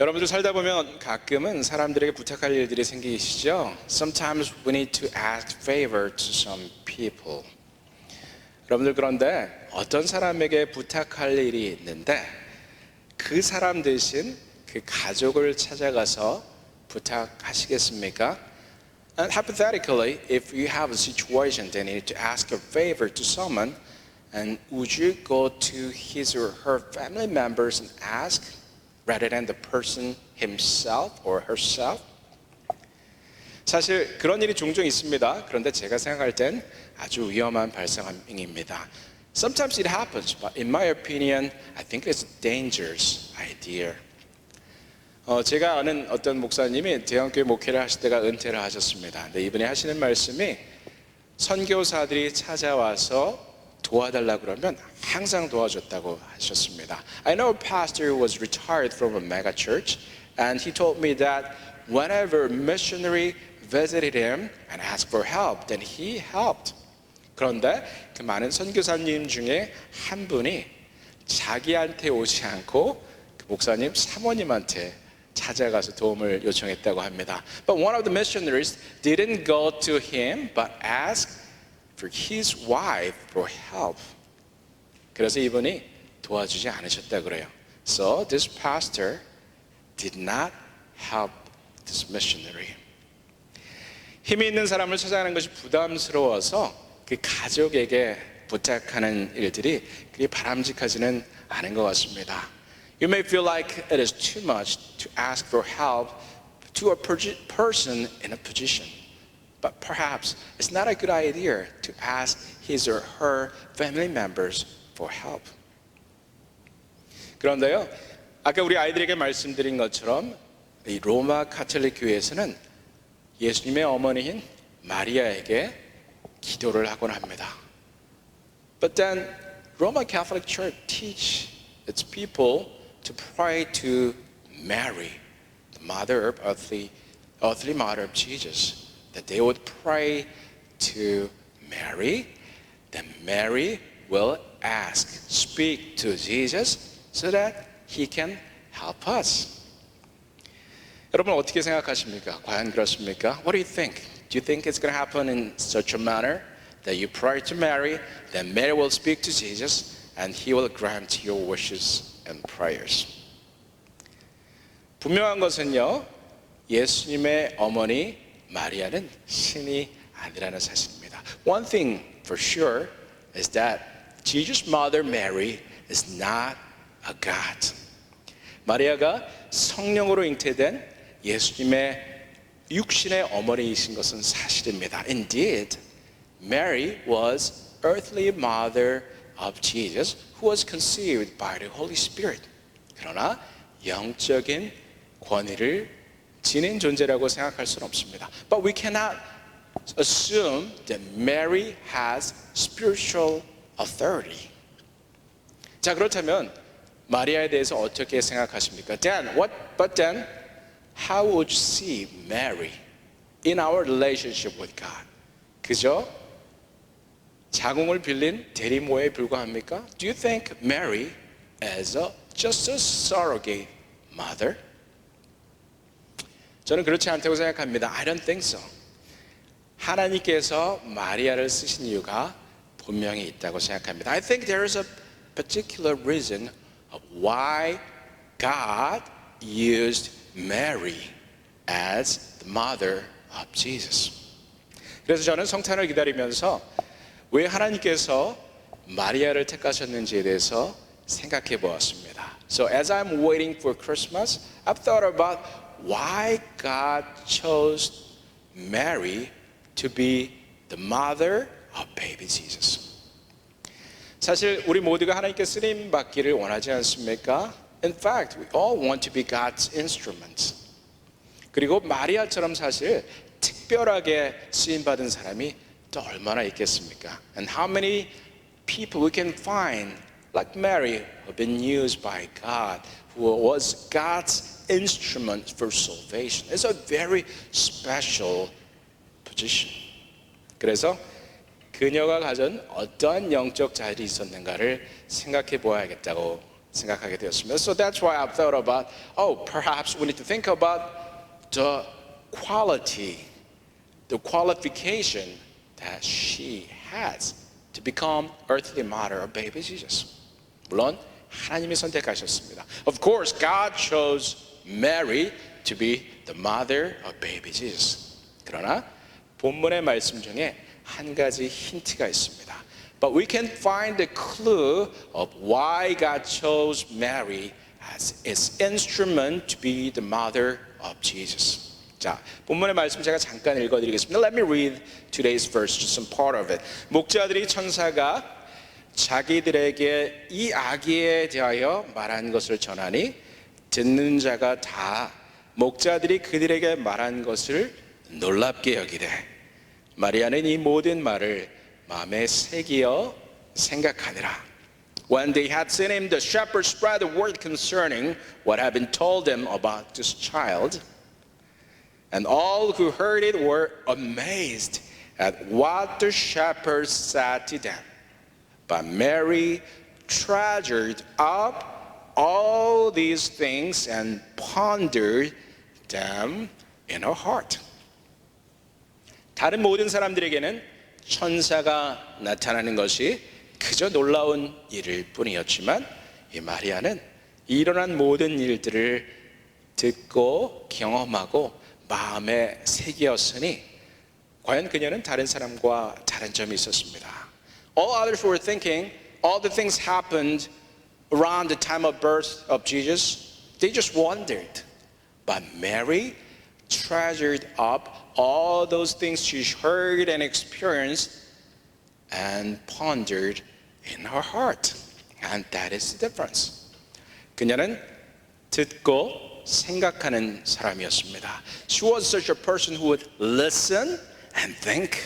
여러분들 살다 보면 가끔은 사람들에게 부탁할 일들이 생기시죠? Sometimes we need to ask favor to some people. 여러분들 그런데 어떤 사람에게 부탁할 일이 있는데 그 사람 대신 그 가족을 찾아가서 부탁하시겠습니까? And hypothetically, if you have a situation that you need to ask a favor to someone, and would you go to his or her family members and ask rather than the person himself or herself? 사실 그런 일이 종종 있습니다. 그런데 제가 생각할 땐 아주 위험한 발상입니다. Sometimes it happens, but in my opinion, I think it's a dangerous idea. 제가 아는 어떤 목사님이 대형교회 목회를 하실 때가 은퇴를 하셨습니다. 근데 이분이 하시는 말씀이 선교사들이 찾아와서 도와달라고 그러면 항상 도와줬다고 하셨습니다. I know a pastor who was retired from a mega church and he told me that whenever a missionary visited him and asked for help, then he helped. 그런데 그 많은 선교사님 중에 한 분이 자기한테 오지 않고 그 목사님 사모님한테 찾아가서 도움을 요청했다고 합니다. But one of the missionaries didn't go to him but asked for his wife for help. 그래서 이분이 도와주지 않으셨다 그래요. So this pastor did not help this missionary. 힘이 있는 사람을 찾아가는 것이 부담스러워서 그 가족에게 부탁하는 일들이 그게 바람직하지는 않은 것 같습니다. You may feel like it is too much to ask for help to a person in a position. But perhaps it's not a good idea to ask his or her family members for help. 그런데요, 아까 우리 아이들에게 말씀드린 것처럼 이 로마 가톨릭 교회에서는 예수님의 어머니인 마리아에게 기도를 하곤 합니다. But then Roman Catholic Church teach its people to pray to Mary, the mother of earthly mother of Jesus. That they would pray to Mary, then Mary will ask, speak to Jesus so that he can help us. 여러분 어떻게 생각하십니까? 과연 그렇습니까? What do you think? Do you think it's going to happen in such a manner that you pray to Mary, then Mary will speak to Jesus and he will grant your wishes and prayers? 분명한 것은요, 예수님의 어머니 마리아는 신이 아니라는 사실입니다. One thing for sure is that Jesus' mother Mary is not a God. 마리아가 성령으로 잉태된 예수님의 육신의 어머니이신 것은 사실입니다. Indeed, Mary was earthly mother of Jesus who was conceived by the Holy Spirit. 그러나 영적인 권위를 지닌 존재라고 생각할 수는 없습니다. But we cannot assume that Mary has spiritual authority. 자, 그렇다면 마리아에 대해서 어떻게 생각하십니까? But then, how would you see Mary in our relationship with God? 그저 자궁을 빌린 대리모에 불과합니까? Do you think Mary is just a surrogate mother? 저는 그렇지 않다고 생각합니다. I don't think so. 하나님께서 마리아를 쓰신 이유가 분명히 있다고 생각합니다. I think there is a particular reason of why God used Mary as the mother of Jesus. 그래서 저는 성탄을 기다리면서 왜 하나님께서 마리아를 택하셨는지에 대해서 생각해 보았습니다. So as I'm waiting for Christmas, I've thought about why God chose Mary to be the mother of baby Jesus. 사실 우리 모두가 하나님께 쓰임 받기를 원하지 않습니까? In fact, we all want to be God's instruments. 그리고 마리아처럼 사실 특별하게 쓰임 받은 사람이 또 얼마나 있겠습니까? And how many people we can find like Mary who have been used by God, who was God's instrument for salvation. It's a very special position. 그래서 그녀가 가진 어떠한 영적 자질이 있었는가를 생각해 보아야겠다고 생각하게 되었습니다. So that's why I've thought about, perhaps we need to think about the quality, the qualification that she has to become earthly mother of baby Jesus. 물론 하나님이 선택하셨습니다. Of course, God chose Mary to be the mother of baby Jesus. 그러나 본문의 말씀 중에 한 가지 힌트가 있습니다. But we can find the clue of why God chose Mary as His instrument to be the mother of Jesus. 자, 본문의 말씀 제가 잠깐 읽어드리겠습니다. Let me read today's verse, just some part of it. 목자들이 천사가 자기들에게 이 아기에 대하여 말한 것을 전하니 듣는 자가 다 목자들이 그들에게 말한 것을 놀랍게 여기되 마리아는 이 모든 말을 마음에 새기어 생각하니라. When they had seen him, the shepherds spread the word concerning what had been told them about this child. And all who heard it were amazed at what the shepherds said to them. But Mary treasured up all these things and pondered them in her heart. 다른 모든 사람들에게는 천사가 나타나는 것이 그저 놀라운 일일 뿐이었지만 이 마리아는 일어난 모든 일들을 듣고 경험하고 마음에 새기었으니 과연 그녀는 다른 사람과 다른 점이 있었습니다. All others were thinking all the things happened around the time of birth of Jesus. They just wondered. But Mary treasured up all those things she heard and experienced and pondered in her heart. And that is the difference. 그녀는 듣고 생각하는 사람이었습니다. She was such a person who would listen and think.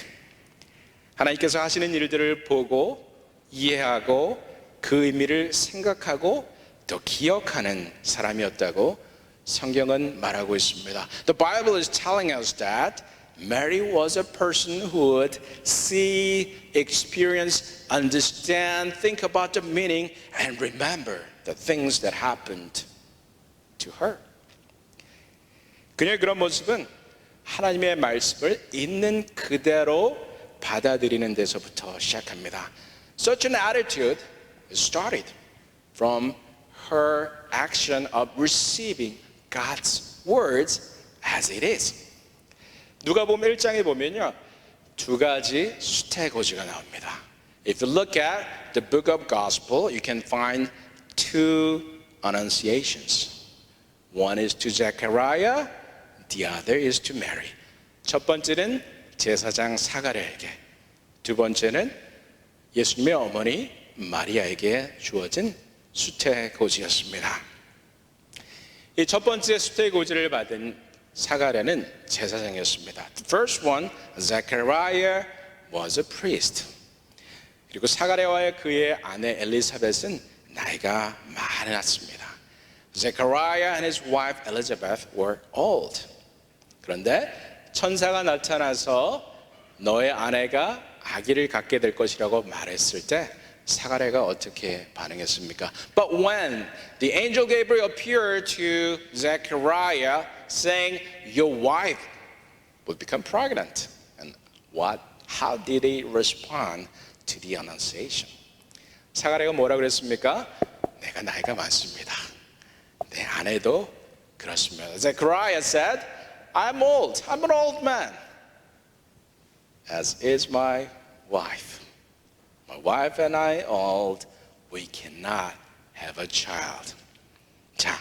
하나님께서 하시는 일들을 보고 이해하고 그 의미를 생각하고 또 기억하는 사람이었다고 성경은 말하고 있습니다. The Bible is telling us that Mary was a person who would see, experience, understand, think about the meaning, and remember the things that happened to her. 그녀의 그런 모습은 하나님의 말씀을 있는 그대로 받아들이는 데서부터 시작합니다. Such an attitude started from her action of receiving God's words as it is. 누가복음 1장에 보면요, 두 가지 수태고지가 나옵니다. If you look at the book of Gospel, you can find two annunciations. One is to Zechariah, the other is to Mary. 첫 번째는 제사장 사가랴에게, 두 번째는 예수님의 어머니 마리아에게 주어진 수태고지였습니다. 이 첫 번째 수태고지를 받은 사가랴는 제사장이었습니다. The first one, Zechariah, was a priest. 그리고 사가랴와 그의 아내 엘리사벳은 나이가 많았습니다. Zechariah and his wife Elizabeth were old. 그런데 천사가 나타나서 너의 아내가 아기를 갖게 될 것이라고 말했을 때 사가랴가 어떻게 반응했습니까? But when the angel Gabriel appeared to Zechariah saying your wife will become pregnant, and how did he respond to the annunciation? 사가랴가 뭐라 그랬습니까? 내가 나이가 많습니다. 내 아내도 그렇습니다. Zechariah said, I'm old. I'm an old man. As is my wife. My wife and I old. We cannot have a child. 자,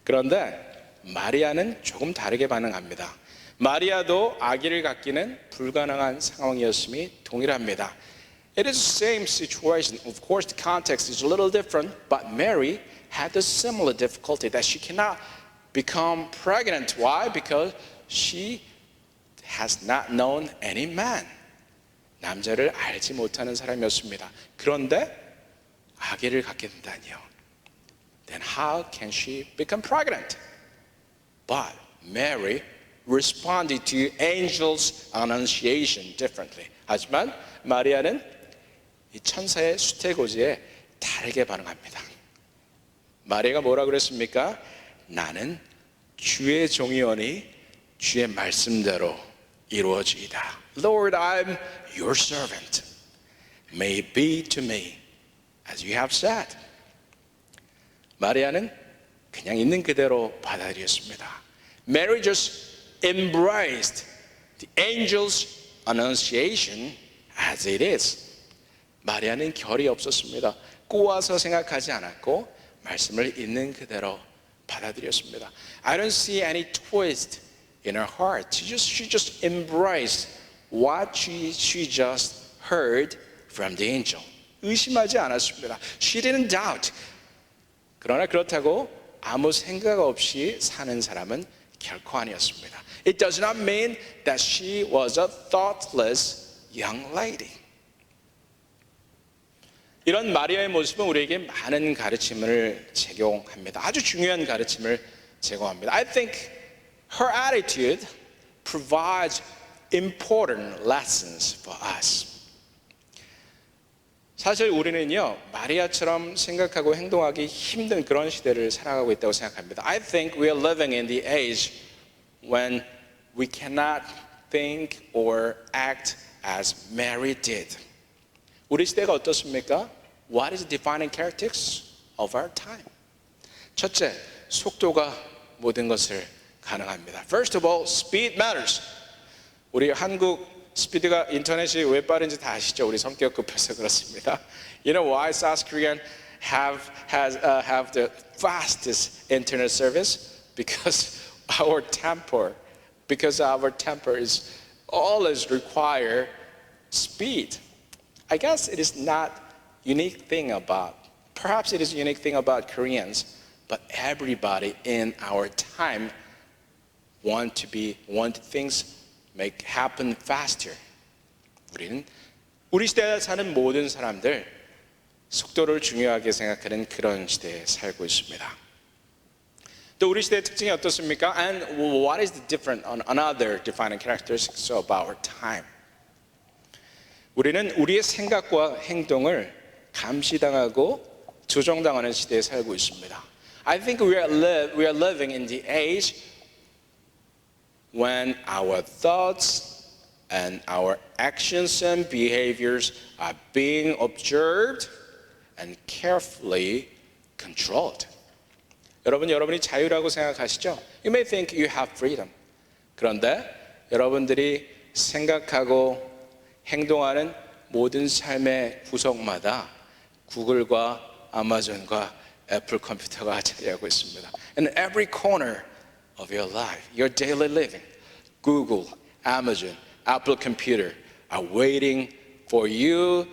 그런데 마리아는 조금 다르게 반응합니다. 마리아도 아기를 갖기는 불가능한 상황이었음이 동일합니다. It is the same situation. Of course, the context is a little different, but Mary had a similar difficulty that she cannot become pregnant. Why? Because she has not known any man. 남자를 알지 못하는 사람이었습니다. 그런데 아기를 갖게 된다니요. Then how can she become pregnant? But Mary responded to angel's annunciation differently. 하지만 마리아는 이 천사의 수태고지에 다르게 반응합니다. 마리아가 뭐라 그랬습니까? 나는 주의 종이오니 주의 말씀대로 이루어지이다. Lord, I'm your servant. May it be to me as you have said. 마리아는 그냥 있는 그대로 받아들였습니다. Mary just embraced the angel's annunciation as it is. 마리아는 결이 없었습니다. 꼬아서 생각하지 않았고 말씀을 있는 그대로 받아들였습니다. I don't see any twist in her heart. She just embraced what she just heard from the angel. 의심하지 않았습니다. She didn't doubt. 그러나 그렇다고 아무 생각 없이 사는 사람은 결코 아니었습니다. It does not mean that she was a thoughtless young lady. 이런 마리아의 모습은 우리에게 많은 가르침을 제공합니다. 아주 중요한 가르침을 제공합니다. I think her attitude provides important lessons for us. 사실 우리는요, 마리아처럼 생각하고 행동하기 힘든 그런 시대를 살아가고 있다고 생각합니다. I think we are living in the age when we cannot think or act as Mary did. 우리 시대가 어떻습니까? What is the defining characteristics of our time? 첫째, 속도가 모든 것을 가능합니다. First of all, speed matters. 우리 한국 스피드가 인터넷이 왜 빠른지 다 아시죠? 우리 성격 급해서 그렇습니다. You know why South Korean have the fastest internet service? Because our temper is always require speed. I guess it is not perhaps it is a unique thing about Koreans, but everybody in our time want things make happen faster. 우리 시대에 사는 모든 사람들 속도를 중요하게 생각하는 그런 시대에 살고 있습니다. 또 우리 시대의 특징이 어떻습니까? And what is the different on another defining characteristics of our time? 우리는 우리의 생각과 행동을 감시당하고 조정당하는 시대에 살고 있습니다. I think we are living in the age when our thoughts and our actions and behaviors are being observed and carefully controlled. 여러분이 자유라고 생각하시죠? You may think you have freedom. 그런데 여러분들이 생각하고 행동하는 모든 삶의 구석마다 구글과 아마존과 애플 컴퓨터가 차지하고 있습니다. In every corner of your life, your daily living, Google, Amazon, Apple computer are waiting for you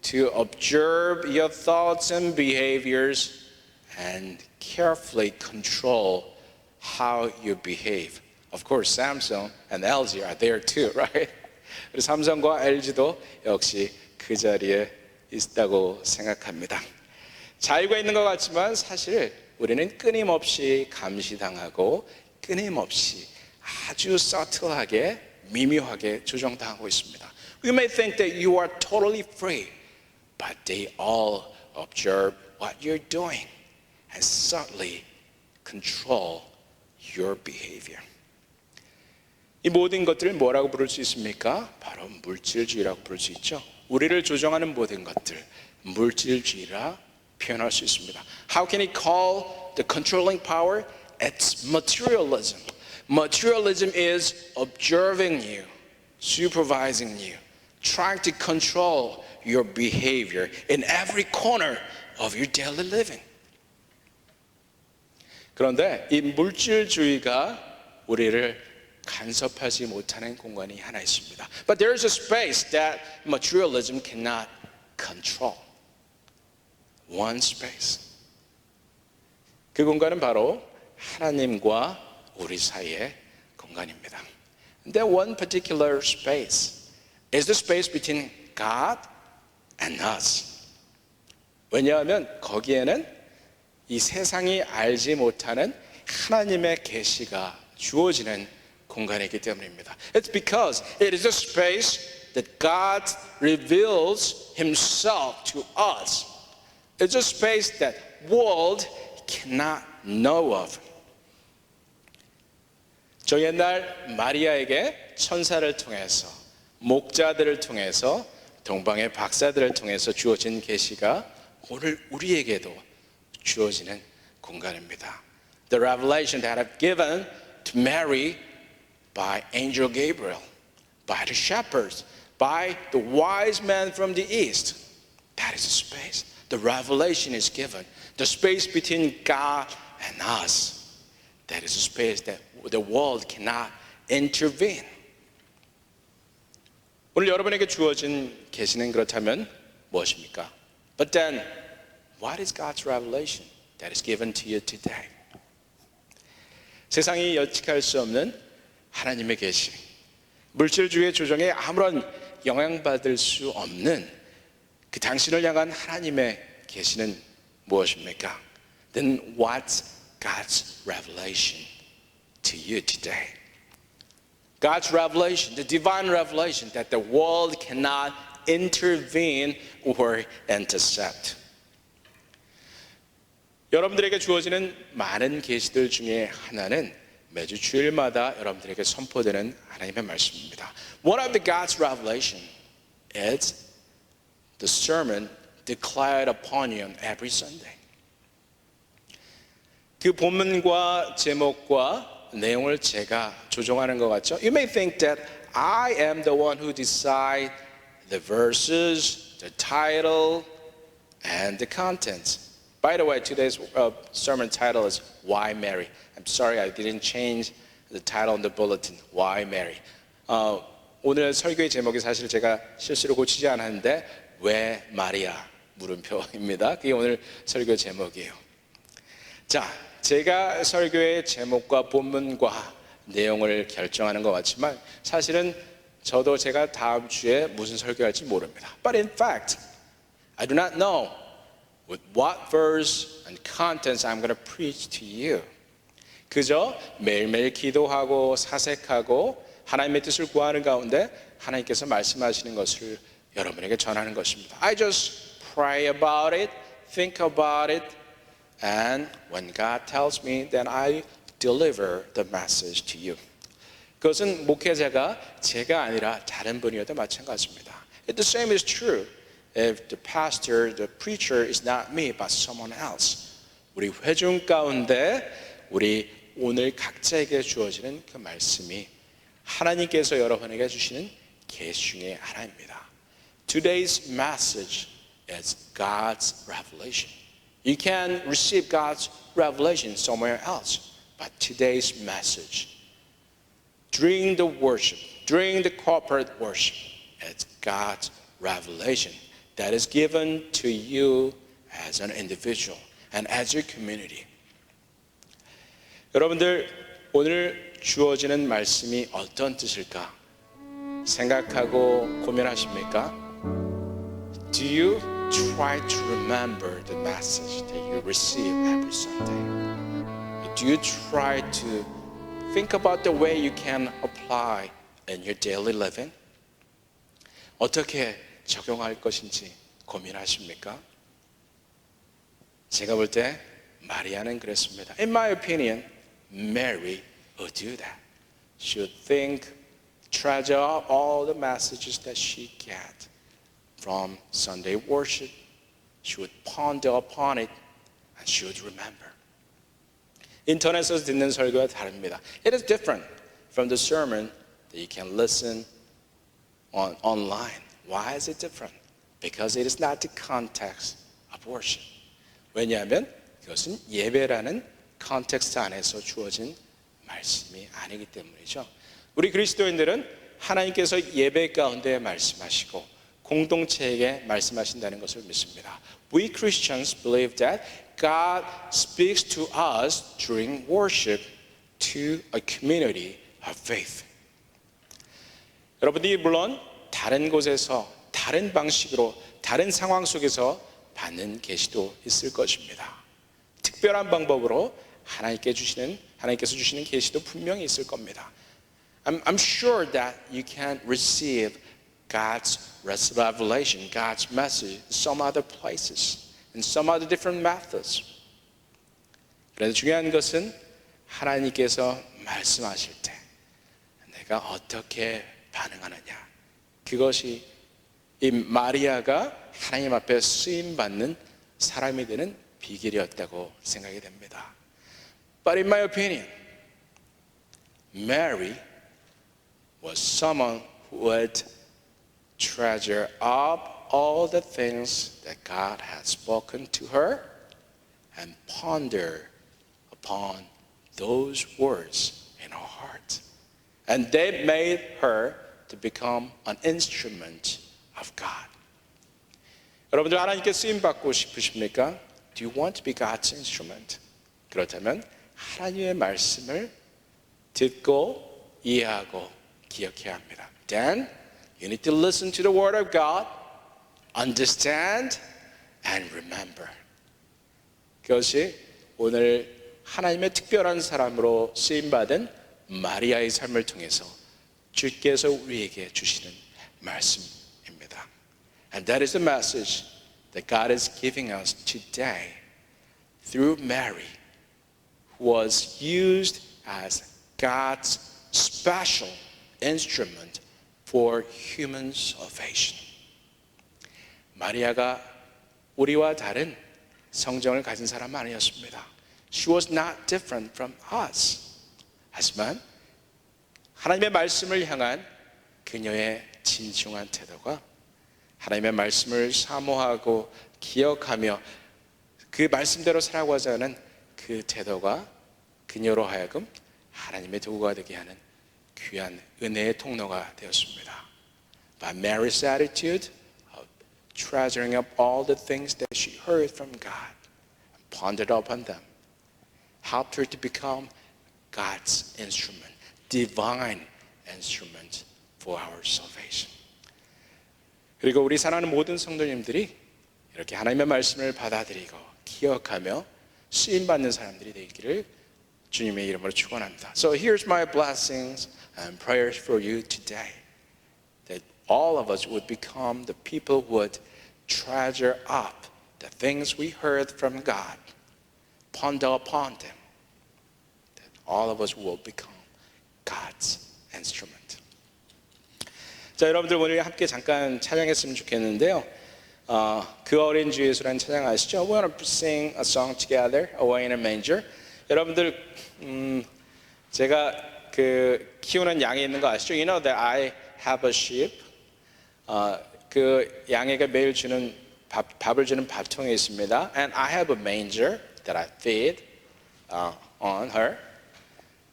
to observe your thoughts and behaviors and carefully control how you behave. Of course, Samsung and LG are there too, right? 그리고 삼성과 LG도 역시 그 자리에 있다고 생각합니다. 자유가 있는 것 같지만 사실 우리는 끊임없이 감시당하고 끊임없이 아주 subtle하게 미묘하게 조정당하고 있습니다. You may think that you are totally free, but they all observe what you're doing and subtly control your behavior. 이 모든 것들을 뭐라고 부를 수 있습니까? 바로 물질주의라고 부를 수 있죠. 우리를 조정하는 모든 것들, 물질주의라 표현할 수 있습니다. How can he call the controlling power? It's materialism. Materialism is observing you, supervising you, trying to control your behavior in every corner of your daily living. 그런데 이 물질주의가 우리를 간섭하지 못하는 공간이 하나 있습니다. But there is a space that materialism cannot control. One space. 그 공간은 바로 하나님과 우리 사이의 공간입니다. That one particular space is the space between God and us. 왜냐하면 거기에는 이 세상이 알지 못하는 하나님의 계시가 주어지는 공간이기 때문입니다. It's because it is a space that God reveals Himself to us. It's a space that world cannot know of. 저 옛날 마리아에게 천사를 통해서, 목자들을 통해서, 동방의 박사들을 통해서 주어진 계시가 오늘 우리에게도 주어지는 공간입니다. The revelation that I've given to Mary by angel Gabriel, by the shepherds, by the wise men from the east. That is a space. The revelation is given. The space between God and us. That is a space that the world cannot intervene. 오늘 여러분에게 주어진 계시는 그렇다면 무엇입니까? But then, what is God's revelation that is given to you today? 세상이 예측할 수 없는 하나님의 계시, 물질주의 조정에 아무런 영향받을 수 없는 그 당신을 향한 하나님의 계시는 무엇입니까? Then what's God's revelation to you today? God's revelation, the divine revelation that the world cannot intervene or intercept. 여러분들에게 주어지는 많은 계시들 중에 하나는 매주 주일마다 여러분들에게 선포되는 하나님의 말씀입니다. One of the God's revelation is the sermon declared upon you on every Sunday. 그 본문과 제목과 내용을 제가 조정하는 것 같죠? You may think that I am the one who decide the verses, the title, and the contents. By the way, today's sermon title is Why Mary? I'm sorry I didn't change the title on the bulletin. Why Mary? 오늘 설교의 제목이 사실 제가 실수로 고치지 않았는데 왜 마리아? 물음표입니다. 그게 오늘 설교 제목이에요. 자, 제가 설교의 제목과 본문과 내용을 결정하는 것 같지만 사실은 저도 제가 다음 주에 무슨 설교할지 모릅니다. But in fact, I do not know with what verse and contents I'm going to preach to you. 그저 매일매일 기도하고 사색하고 하나님의 뜻을 구하는 가운데 하나님께서 말씀하시는 것을 여러분에게 전하는 것입니다. I just pray about it, think about it, and when God tells me, then I deliver the message to you. 그것은 목회자가 제가 아니라 다른 분이어도 마찬가지입니다. The same is true if the pastor, the preacher is not me, but someone else. 우리 회중 가운데 우리 오늘 각자에게 주어지는 그 말씀이 하나님께서 여러분에게 주시는 계시 중에 하나입니다. Today's message is God's revelation. You can receive God's revelation somewhere else, but today's message, during the worship, during the corporate worship, it's God's revelation that is given to you as an individual and as your community. 여러분들 오늘 주어지는 말씀이 어떤 뜻일까 생각하고 고민하십니까? Do you try to remember the message that you receive every Sunday? Do you try to think about the way you can apply in your daily living? 어떻게 적용할 것인지 고민하십니까? 제가 볼 때 마리아는 그랬습니다. In my opinion, Mary would do that. She would think, treasure all the messages that she got from Sunday worship. She would ponder upon it and she would remember. 인터넷에서 듣는 설교와 다릅니다. It is different from the sermon that you can listen online. Why is it different? Because it is not the context of worship. 왜냐하면 그것은 예배라는 컨텍스트 안에서 주어진 말씀이 아니기 때문이죠. 우리 그리스도인들은 하나님께서 예배 가운데 말씀하시고 공동체에게 말씀하신다는 것을 믿습니다. We Christians believe that God speaks to us during worship to a community of faith. 여러분들이 물론 다른 곳에서 다른 방식으로 다른 상황 속에서 받는 계시도 있을 것입니다. 특별한 방법으로 하나님께서 주시는 계시도 분명히 있을 겁니다. I'm sure that you can receive God's revelation, God's message in some other places, in some other different methods. 그런데 중요한 것은 하나님께서 말씀하실 때 내가 어떻게 반응하느냐, 그것이 이 마리아가 하나님 앞에 쓰임받는 사람이 되는 비결이었다고 생각이 됩니다. But in my opinion, Mary was someone who would treasure up all the things that God had spoken to her and ponder upon those words in her heart. And they made her to become an instrument of God. 여러분들 하나님께 쓰임 받고 싶으십니까? Do you want to be God's instrument? 그렇다면 하나님의 말씀을 듣고 이해하고 기억해야 합니다. Then you need to listen to the word of God, understand and remember. 그것이 오늘 하나님의 특별한 사람으로 쓰임받은 마리아의 삶을 통해서 주께서 우리에게 주시는 말씀입니다. And that is the message that God is giving us today through Mary, who was used as God's special instrument for human salvation. 마리아가 우리와 다른 성정을 가진 사람은 아니었습니다. She was not different from us. 하지만 하나님의 말씀을 향한 그녀의 진중한 태도가 하나님의 말씀을 사모하고 기억하며 그 말씀대로 살아가고자 하는 그 태도가 그녀로 하여금 하나님의 도구가 되게 하는 귀한 은혜의 통로가 되었습니다. By Mary's attitude of treasuring up all the things that she heard from God and pondered upon them helped her to become God's instrument, divine instrument for our salvation. 그리고 우리 사랑하는 모든 성도님들이 이렇게 하나님의 말씀을 받아들이고 기억하며 쓰임받는 사람들이 되기를 주님의 이름으로 축원합니다. So here's my blessings and prayers for you today. That all of us would become the people who would treasure up the things we heard from God, ponder upon them. That all of us will become God's instrument. 자, 여러분들 오늘 함께 잠깐 찬양했으면 좋겠는데요. 그 어린 주 예수라는 찬양 아시죠? We want to sing a song together, Away in a Manger. 여러분들 제가 그 키우는 양이 있는 거 아시죠? You know that I have a sheep. 그 양에게 매일 주는 밥을 주는 밥통이 있습니다. And I have a manger that I feed on her.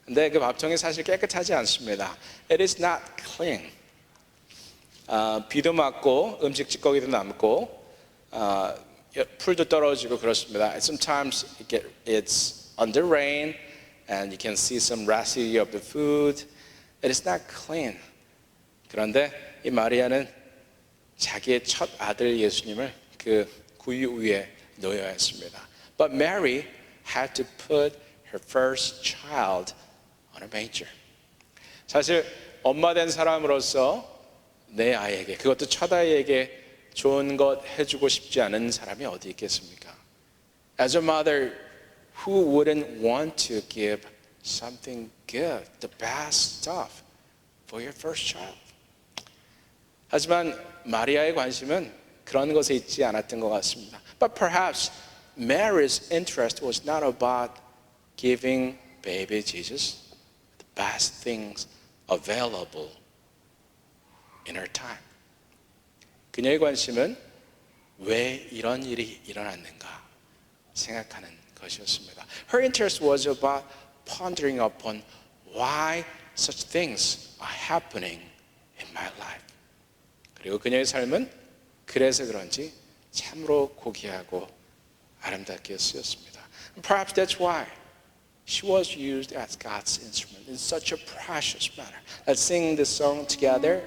근데 그 밥통이 사실 깨끗하지 않습니다. It is not clean. 비도 맞고 음식 찌꺼기도 남고 풀도 떨어지고 그렇습니다. Sometimes it's under rain and you can see some residue of the food. It is not clean. 그런데 이 마리아는 자기의 첫 아들 예수님을 그 구유 위에 놓여야 했습니다. But Mary had to put her first child on a manger. 사실 엄마 된 사람으로서 내 아이에게, 그것도 첫 아이에게 좋은 것 해주고 싶지 않은 사람이 어디 있겠습니까? As a mother, who wouldn't want to give something good, the best stuff for your first child? 하지만 마리아의 관심은 그런 것에 있지 않았던 것 같습니다. But perhaps Mary's interest was not about giving baby Jesus the best things available in her time. 그녀의 관심은 왜 이런 일이 일어났는가 생각하는 것이었습니다. Her interest was about pondering upon why such things are happening in my life. 그리고 그녀의 삶은 그래서 그런지 참으로 고귀하고 아름답게 쓰였습니다. Perhaps that's why she was used as God's instrument in such a precious manner. Let's sing this song together.